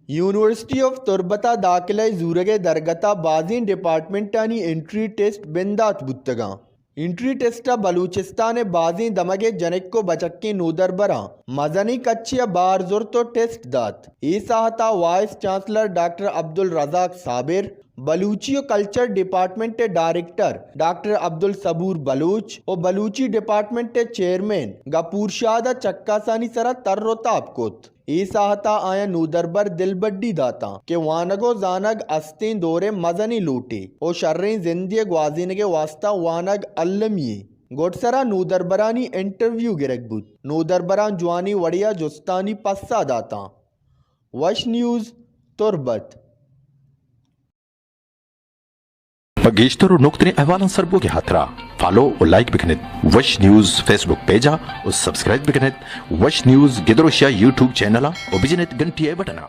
University of Turbata Dakilai Zurage Dargata Bazin Departmentani Entry Test Bendat Buttaga. Entry Testa Baluchistan Bazin Damage Janekko Bachakki Nudarbara. Mazani Kachia Bar Zurto Test Dat. Isahata Vice Chancellor Dr. Abdul Razak Sabir. Balochi culture department director doctor Abdul Saboor Baloch اور Balochi department chairman گپور شادہ چکا سانی سرا تر و تاب کوت ای ساہتا آیا نودربر دل بڈی داتا کہ وانگو زانگ استین دورے مزنی لوٹے اور شررین زندگی گوازینگے واسطہ وانگ علمیے گوٹسرا نودربرانی انٹرویو گرگ بود نودربران جوانی وڑیا جستانی پسا داتا وش نیوز تربت گیشتر اور نقطۂ احوالن سربو کے ہاتھرا فالو اور لائک بکنت وش نیوز فیس بک پیجا اور سبسکرائب بکنت وش نیوز گدروشیا یوٹیوب چینل اور بجنت گھنٹی بٹنا